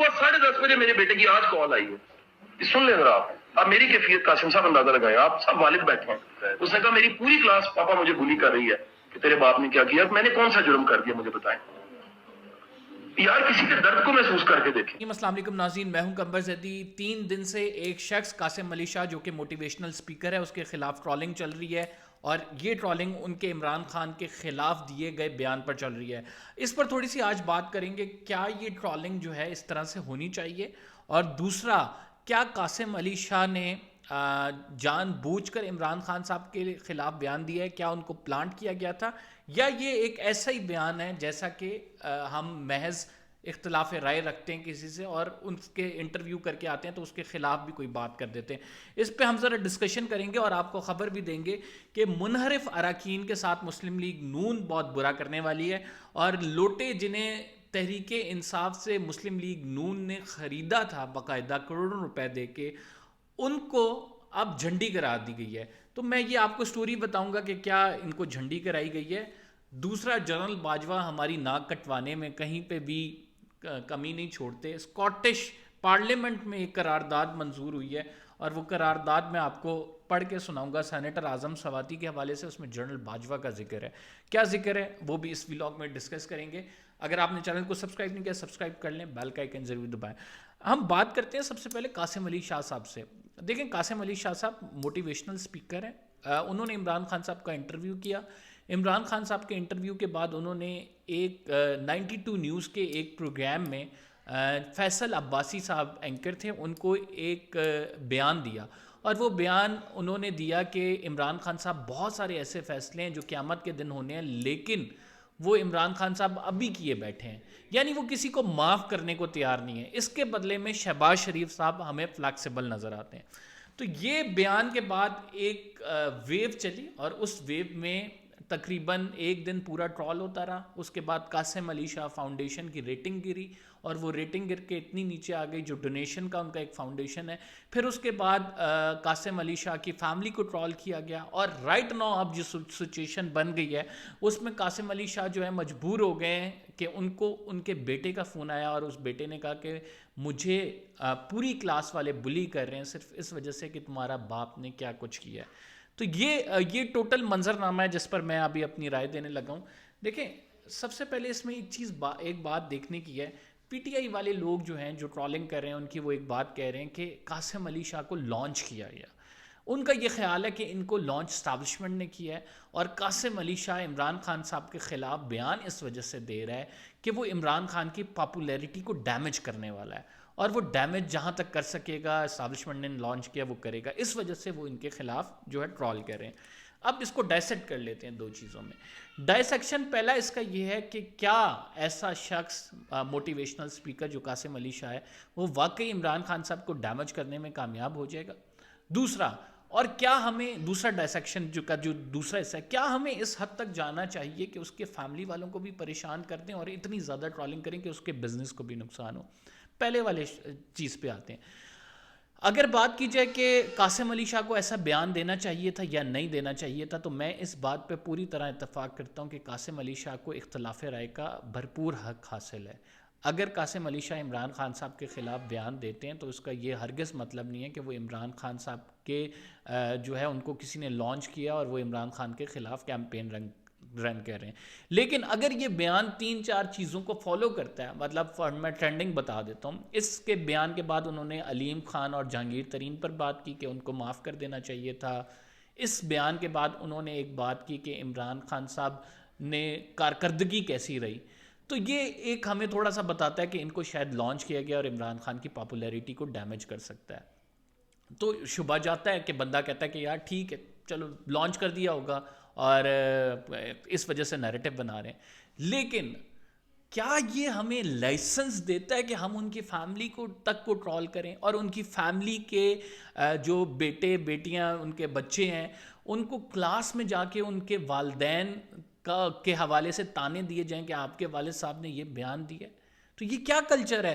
صبح 10:30 بجے میرے بیٹے کی آج کال آئی ہے, سن لیں ذرا آپ میری کیفیت قاسم صاحب اندازہ لگائیں, آپ سب والد بیٹھے ہیں. اس نے کہا میری پوری کلاس پاپا مجھے بلی کر رہی ہے کہ تیرے باپ نے کیا کیا, میں نے کون سا جرم کر دیا مجھے بتائیں. یار کسی کے درد کو محسوس کر کے دیکھیں. السلام علیکم ناظرین, میں ہوں قمر زیدی. 3 دن سے ایک شخص قاسم علی شاہ جو کہ موٹیویشنل سپیکر ہے, اس کے خلاف ٹرولنگ چل رہی ہے, اور یہ ٹرولنگ ان کے عمران خان کے خلاف دیے گئے بیان پر چل رہی ہے. اس پر تھوڑی سی آج بات کریں گے, کیا یہ ٹرولنگ جو ہے اس طرح سے ہونی چاہیے, اور دوسرا کیا قاسم علی شاہ نے جان بوجھ کر عمران خان صاحب کے خلاف بیان دیا ہے, کیا ان کو پلانٹ کیا گیا تھا, یا یہ ایک ایسا ہی بیان ہے جیسا کہ ہم محض اختلاف رائے رکھتے ہیں کسی سے اور ان کے انٹرویو کر کے آتے ہیں تو اس کے خلاف بھی کوئی بات کر دیتے ہیں. اس پہ ہم ذرا ڈسکشن کریں گے اور آپ کو خبر بھی دیں گے کہ منحرف اراکین کے ساتھ مسلم لیگ نون بہت برا کرنے والی ہے, اور لوٹے جنہیں تحریک انصاف سے مسلم لیگ نون نے خریدا تھا باقاعدہ کروڑوں روپے دے کے, ان کو اب جھنڈی کرا دی گئی ہے. تو میں یہ آپ کو سٹوری بتاؤں گا کہ کیا ان کو جھنڈی کرائی گئی ہے. دوسرا, جنرل باجوہ ہماری ناک کٹوانے میں کہیں پہ بھی کمی نہیں چھوڑتے. اسکاٹش پارلیمنٹ میں ایک قرارداد منظور ہوئی ہے, اور وہ قرارداد میں آپ کو پڑھ کے سناؤں گا سینیٹر اعظم سواتی کے حوالے سے. اس میں جنرل باجوہ کا ذکر ہے. کیا ذکر ہے وہ بھی اس ولاگ میں ڈسکس کریں گے. اگر آپ نے چینل کو سبسکرائب نہیں کیا, سبسکرائب کر لیں, بیل کا آئیکن ضرور دبائیں. ہم بات کرتے ہیں سب سے پہلے قاسم علی شاہ صاحب سے. دیکھیں, قاسم علی شاہ صاحب موٹیویشنل سپیکر ہیں. انہوں نے عمران خان صاحب کا انٹرویو کیا. عمران خان صاحب کے انٹرویو کے بعد انہوں نے ایک 92 نیوز کے ایک پروگرام میں فیصل عباسی صاحب اینکر تھے, ان کو ایک بیان دیا, اور وہ بیان انہوں نے دیا کہ عمران خان صاحب بہت سارے ایسے فیصلے ہیں جو قیامت کے دن ہونے ہیں, لیکن وہ عمران خان صاحب ابھی کیے بیٹھے ہیں, یعنی وہ کسی کو معاف کرنے کو تیار نہیں ہے. اس کے بدلے میں شہباز شریف صاحب ہمیں فلیکسیبل نظر آتے ہیں. تو یہ بیان کے بعد ایک ویو چلی, اور اس ویو میں تقریباً ایک دن پورا ٹرول ہوتا رہا. اس کے بعد قاسم علی شاہ فاؤنڈیشن کی ریٹنگ گری, اور وہ ریٹنگ گر کے اتنی نیچے آ گئی, جو ڈونیشن کا ان کا ایک فاؤنڈیشن ہے. پھر اس کے بعد قاسم علی شاہ کی فیملی کو ٹرول کیا گیا, اور رائٹ ناؤ اب جو سچویشن بن گئی ہے اس میں قاسم علی شاہ جو ہے مجبور ہو گئے ہیں کہ ان کو ان کے بیٹے کا فون آیا, اور اس بیٹے نے کہا کہ مجھے پوری کلاس والے بلی کر رہے ہیں صرف اس وجہ سے کہ تمہارا باپ نے کیا کچھ کیا ہے. تو یہ ٹوٹل منظر نامہ ہے جس پر میں ابھی اپنی رائے دینے لگا ہوں. دیکھیں, سب سے پہلے اس میں ایک بات دیکھنے کی ہے. پی ٹی آئی والے لوگ جو ہیں جو ٹرولنگ کر رہے ہیں, ان کی وہ ایک بات کہہ رہے ہیں کہ قاسم علی شاہ کو لانچ کیا گیا. ان کا یہ خیال ہے کہ ان کو لانچ اسٹیبلشمنٹ نے کیا ہے, اور قاسم علی شاہ عمران خان صاحب کے خلاف بیان اس وجہ سے دے رہا ہے کہ وہ عمران خان کی پاپولیرٹی کو ڈیمیج کرنے والا ہے, اور وہ ڈیمیج جہاں تک کر سکے گا, اسٹیبلشمنٹ نے لانچ کیا وہ کرے گا. اس وجہ سے وہ ان کے خلاف جو ہے ٹرول کر رہے ہیں. اب اس کو ڈائسیکٹ کر لیتے ہیں دو چیزوں میں. ڈائسیکشن پہلا اس کا یہ ہے کہ کیا ایسا شخص موٹیویشنل سپیکر جو قاسم علی شاہ ہے وہ واقعی عمران خان صاحب کو ڈیمیج کرنے میں کامیاب ہو جائے گا. دوسرا, اور کیا ہمیں دوسرا ڈائسیکشن جو دوسرا حصہ ہے, کیا ہمیں اس حد تک جانا چاہیے کہ اس کے فیملی والوں کو بھی پریشان کر دیں اور اتنی زیادہ ٹرولنگ کریں کہ اس کے بزنس کو بھی نقصان ہو. پہلے والے چیز پہ آتے ہیں. اگر بات کی جائے کہ قاسم علی شاہ کو ایسا بیان دینا چاہیے تھا یا نہیں دینا چاہیے تھا, تو میں اس بات پہ پوری طرح اتفاق کرتا ہوں کہ قاسم علی شاہ کو اختلاف رائے کا بھرپور حق حاصل ہے. اگر قاسم علی شاہ عمران خان صاحب کے خلاف بیان دیتے ہیں تو اس کا یہ ہرگز مطلب نہیں ہے کہ وہ عمران خان صاحب کے جو ہے ان کو کسی نے لانچ کیا اور وہ عمران خان کے خلاف کیمپین رن کر رہے ہیں. لیکن اگر یہ بیان 3-4 چیزوں کو فالو کرتا ہے, مطلب میں ٹرینڈنگ بتا دیتا ہوں. اس کے بیان کے بعد انہوں نے علیم خان اور جہانگیر ترین پر بات کی کہ ان کو معاف کر دینا چاہیے تھا. اس بیان کے بعد انہوں نے ایک بات کی کہ عمران خان صاحب نے کارکردگی کیسی رہی. تو یہ ایک ہمیں تھوڑا سا بتاتا ہے کہ ان کو شاید لانچ کیا گیا اور عمران خان کی پاپولیرٹی کو ڈیمیج کر سکتا ہے. تو شبہ جاتا ہے کہ بندہ کہتا ہے کہ یار ٹھیک ہے چلو لانچ کر دیا ہوگا اور اس وجہ سے نیریٹو بنا رہے ہیں. لیکن کیا یہ ہمیں لائسنس دیتا ہے کہ ہم ان کی فیملی کو ٹرول کریں, اور ان کی فیملی کے جو بیٹے بیٹیاں ان کے بچے ہیں ان کو کلاس میں جا کے ان کے والدین کے حوالے سے تانے دیے جائیں کہ آپ کے والد صاحب نے یہ بیان دیا. تو یہ کیا کلچر ہے؟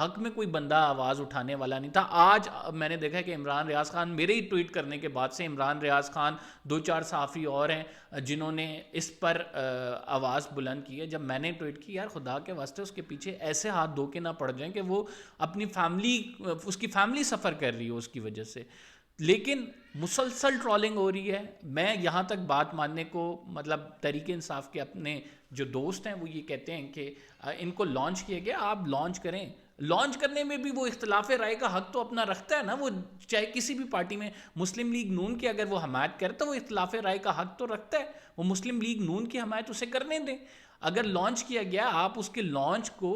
حق میں کوئی بندہ آواز اٹھانے والا نہیں تھا. آج میں نے دیکھا کہ عمران ریاض خان میرے ہی ٹویٹ کرنے کے بعد سے عمران ریاض خان 2-4 صحافی اور ہیں جنہوں نے اس پر آواز بلند کی ہے. جب میں نے ٹویٹ کی یار خدا کے واسطے اس کے پیچھے ایسے ہاتھ دھو کے نہ پڑ جائیں کہ وہ اپنی فیملی اس کی فیملی سفر کر رہی ہو اس کی وجہ سے, لیکن مسلسل ٹرولنگ ہو رہی ہے. میں یہاں تک بات ماننے کو مطلب تحریک انصاف کے اپنے جو دوست ہیں وہ یہ کہتے ہیں کہ ان کو لانچ کیا گیا, آپ لانچ کریں. لانچ کرنے میں بھی وہ اختلاف رائے کا حق تو اپنا رکھتا ہے نا, وہ چاہے کسی بھی پارٹی میں مسلم لیگ نون کی اگر وہ حمایت کرے تو وہ اختلاف رائے کا حق تو رکھتا ہے, وہ مسلم لیگ نون کی حمایت اسے کرنے دیں. اگر لانچ کیا گیا آپ اس کے لانچ کو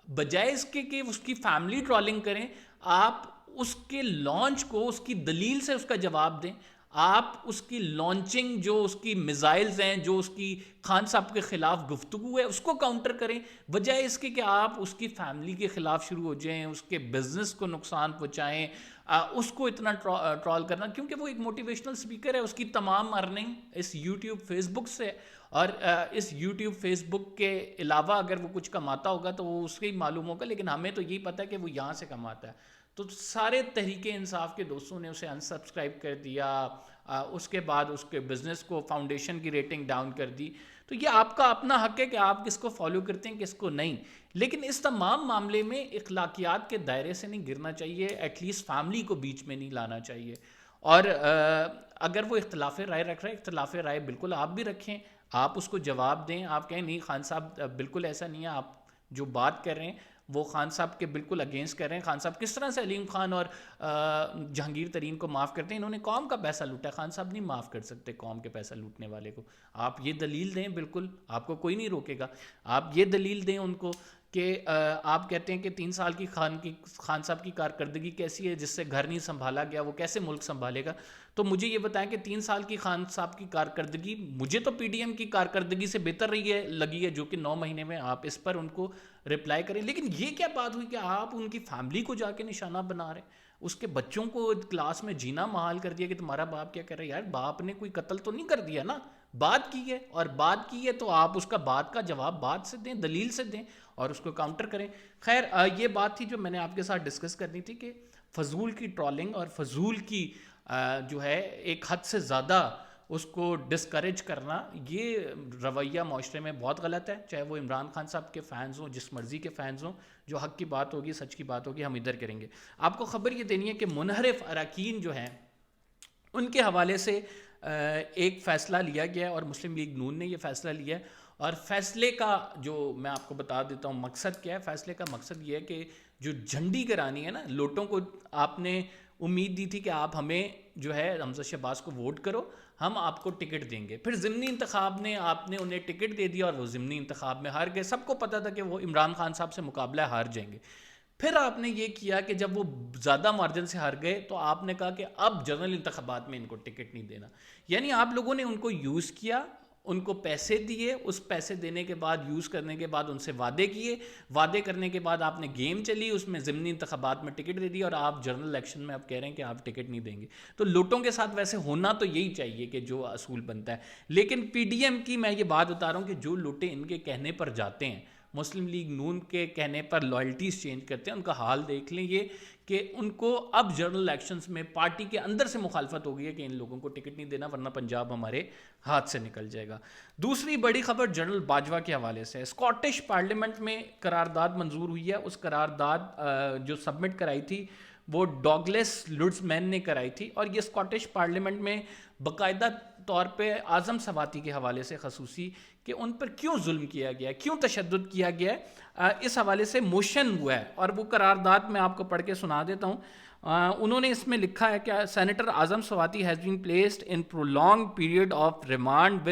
بجائے اس کے کہ اس کی فیملی ٹرولنگ کریں, آپ اس کے لانچ کو اس کی دلیل سے اس کا جواب دیں. آپ اس کی لانچنگ جو اس کی میزائلز ہیں, جو اس کی خان صاحب کے خلاف گفتگو ہے اس کو کاؤنٹر کریں, بجائے اس کے کہ آپ اس کی فیملی کے خلاف شروع ہو جائیں, اس کے بزنس کو نقصان پہنچائیں, اس کو اتنا ٹرول کرنا. کیونکہ وہ ایک موٹیویشنل سپیکر ہے, اس کی تمام ارننگ اس یوٹیوب فیس بک سے, اور اس یوٹیوب فیس بک کے علاوہ اگر وہ کچھ کماتا ہوگا تو وہ اس کے ہی معلوم ہوگا, لیکن ہمیں تو یہی پتہ ہے کہ وہ یہاں سے کماتا ہے. تو سارے تحریک انصاف کے دوستوں نے اسے انسبسکرائب کر دیا, اس کے بعد اس کے بزنس کو فاؤنڈیشن کی ریٹنگ ڈاؤن کر دی. تو یہ آپ کا اپنا حق ہے کہ آپ کس کو فالو کرتے ہیں کس کو نہیں, لیکن اس تمام معاملے میں اخلاقیات کے دائرے سے نہیں گرنا چاہیے, ایٹ لیسٹ فیملی کو بیچ میں نہیں لانا چاہیے. اور اگر وہ اختلاف رائے رکھ رہے ہیں, اختلاف رائے بالکل آپ بھی رکھیں, آپ اس کو جواب دیں, آپ کہیں نہیں خان صاحب بالکل ایسا نہیں ہے, آپ جو بات کر رہے ہیں وہ خان صاحب کے بالکل اگینسٹ کر رہے ہیں. خان صاحب کس طرح سے علیم خان اور جہانگیر ترین کو معاف کرتے ہیں, انہوں نے قوم کا پیسہ لوٹا ہے, خان صاحب نہیں معاف کر سکتے قوم کے پیسہ لوٹنے والے کو. آپ یہ دلیل دیں, بالکل آپ کو کوئی نہیں روکے گا, آپ یہ دلیل دیں ان کو کہ آپ کہتے ہیں کہ 3 سال کی خان صاحب کی کارکردگی کیسی ہے جس سے گھر نہیں سنبھالا گیا, وہ کیسے ملک سنبھالے گا. تو مجھے یہ بتائیں کہ 3 سال کی خان صاحب کی کارکردگی مجھے تو پی ڈی ایم کی کارکردگی سے بہتر لگی ہے, جو کہ 9 مہینے میں آپ اس پر ان کو رپلائی کریں. لیکن یہ کیا بات ہوئی کہ آپ ان کی فیملی کو جا کے نشانہ بنا رہے ہیں, اس کے بچوں کو کلاس میں جینا محال کر دیا کہ تمہارا باپ کیا کر رہا ہے. یار باپ نے کوئی قتل تو نہیں کر دیا نا, بات کی ہے, اور بات کی ہے تو آپ اس کا بات کا جواب بات سے دیں, دلیل سے دیں اور اس کو کاؤنٹر کریں. خیر یہ بات تھی جو میں نے آپ کے ساتھ ڈسکس کرنی تھی کہ فضول کی ٹرولنگ اور فضول کی جو ہے ایک حد سے زیادہ اس کو ڈسکریج کرنا, یہ رویہ معاشرے میں بہت غلط ہے. چاہے وہ عمران خان صاحب کے فینز ہوں, جس مرضی کے فینز ہوں, جو حق کی بات ہوگی, سچ کی بات ہوگی, ہم ادھر کریں گے. آپ کو خبر یہ دینی ہے کہ منحرف اراکین جو ہیں ان کے حوالے سے ایک فیصلہ لیا گیا ہے, اور مسلم لیگ نون نے یہ فیصلہ لیا ہے. اور فیصلے کا جو میں آپ کو بتا دیتا ہوں مقصد کیا ہے. فیصلے کا مقصد یہ ہے کہ جو جھنڈی کرانی ہے نا, لوٹوں کو آپ نے امید دی تھی کہ آپ ہمیں جو ہے حمزہ شہباز کو ووٹ کرو, ہم آپ کو ٹکٹ دیں گے. پھر ضمنی انتخاب نے آپ نے انہیں ٹکٹ دے دیا اور وہ ضمنی انتخاب میں ہار گئے. سب کو پتا تھا کہ وہ عمران خان صاحب سے مقابلہ ہار جائیں گے. پھر آپ نے یہ کیا کہ جب وہ زیادہ مارجن سے ہار گئے تو آپ نے کہا کہ اب جنرل انتخابات میں ان کو ٹکٹ نہیں دینا. یعنی آپ لوگوں نے ان کو یوز کیا, ان کو پیسے دیے, اس پیسے دینے کے بعد یوز کرنے کے بعد ان سے وعدے کیے, وعدے کرنے کے بعد آپ نے گیم چلی, اس میں ضمنی انتخابات میں ٹکٹ دے دیا, اور آپ جنرل الیکشن میں اب کہہ رہے ہیں کہ آپ ٹکٹ نہیں دیں گے. تو لوٹوں کے ساتھ ویسے ہونا تو یہی چاہیے کہ جو اصول بنتا ہے. لیکن پی ڈی ایم کی میں یہ بات بتا رہا ہوں کہ جو لوٹے ان کے کہنے پر جاتے ہیں, مسلم لیگ نون کے کہنے پر لائلٹیز چینج کرتے ہیں, ان کا حال دیکھ لیں یہ کہ ان کو اب جنرل الیکشنز میں پارٹی کے اندر سے مخالفت ہو گئی ہے کہ ان لوگوں کو ٹکٹ نہیں دینا ورنہ پنجاب ہمارے ہاتھ سے نکل جائے گا. دوسری بڑی خبر جنرل باجوہ کے حوالے سے. اسکاٹش پارلیمنٹ میں قرارداد منظور ہوئی ہے. اس قرارداد جو سبمٹ کرائی تھی وہ ڈاگلس لوڈزمین نے کرائی تھی, اور یہ اسکاٹش پارلیمنٹ میں باقاعدہ طور پہ اعظم سواتی کے حوالے سے خصوصی کہ ان پر کیوں ظلم کیا گیا ہے, کیوں تشدد کیا گیا ہے, اس حوالے سے موشن ہوا ہے. اور وہ قرارداد میں آپ کو پڑھ کے سنا دیتا ہوں. انہوں نے اس میں لکھا ہے کہ senator Azam Swati has been placed in prolong period of remand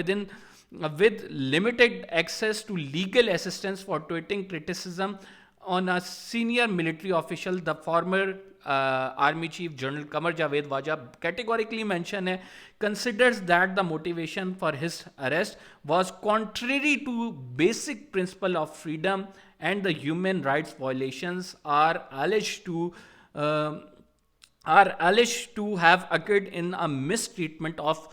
with limited access to legal assistance for tweeting criticism on a senior military official. The former Army Chief General Qamar Javed Bajwa categorically mentioned considers that the motivation for his arrest was contrary to basic principle of freedom, and the human rights violations are alleged to have occurred in a mistreatment of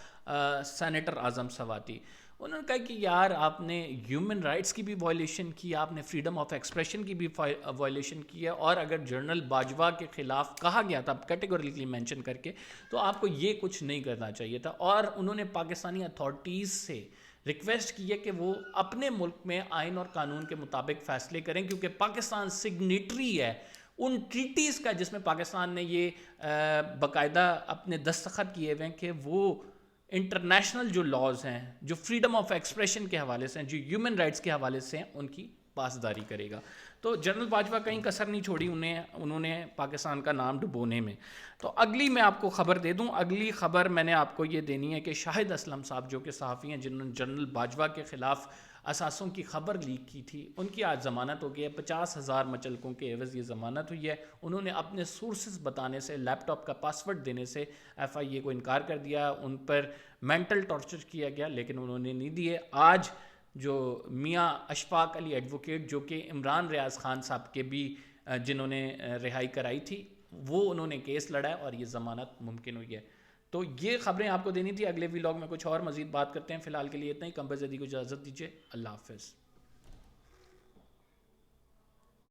Senator Azam Sawati. انہوں نے کہا کہ یار آپ نے human rights کی بھی violation کی, آپ نے فریڈم آف ایکسپریشن کی بھی وائلیشن کی ہے, اور اگر جنرل باجوہ کے خلاف کہا گیا تھا کیٹیگوریکلی مینشن کر کے, تو آپ کو یہ کچھ نہیں کرنا چاہیے تھا. اور انہوں نے پاکستانی اتھارٹیز سے ریکویسٹ کی ہے کہ وہ اپنے ملک میں آئین اور قانون کے مطابق فیصلے کریں, کیونکہ پاکستان سگنیٹری ہے ان ٹریٹیز کا جس میں پاکستان نے یہ باقاعدہ اپنے دستخط کیے ہوئے ہیں کہ وہ انٹرنیشنل جو لاز ہیں, جو فریڈم آف ایکسپریشن کے حوالے سے ہیں, جو ہیومن رائٹس کے حوالے سے ہیں, ان کی پاسداری کرے گا. تو جنرل باجوہ کہیں کسر نہیں چھوڑی انہوں نے پاکستان کا نام ڈبونے میں. تو اگلی میں آپ کو خبر دے دوں, اگلی خبر میں نے آپ کو یہ دینی ہے کہ شاہد اسلم صاحب جو کہ صحافی ہیں جنہوں نے جنرل باجوہ کے خلاف اثاثوں کی خبر لیک کی تھی, ان کی آج ضمانت ہو گئی ہے. 50,000 مچلکوں کے عوض یہ ضمانت ہوئی ہے. انہوں نے اپنے سورسز بتانے سے, لیپ ٹاپ کا پاسورڈ دینے سے ایف آئی اے کو انکار کر دیا. ان پر مینٹل ٹارچر کیا گیا لیکن انہوں نے نہیں دیے. آج جو میاں اشفاق علی ایڈوکیٹ جو کہ عمران ریاض خان صاحب کے بھی جنہوں نے رہائی کرائی تھی, وہ انہوں نے کیس لڑا ہے اور یہ ضمانت ممکن ہوئی ہے. تو یہ خبریں آپ کو دینی تھی. اگلے ویلاگ میں کچھ اور مزید بات کرتے ہیں. فی الحال کے لیے اتنا ہی. قمر زیدی کو اجازت دیجیے. اللہ حافظ.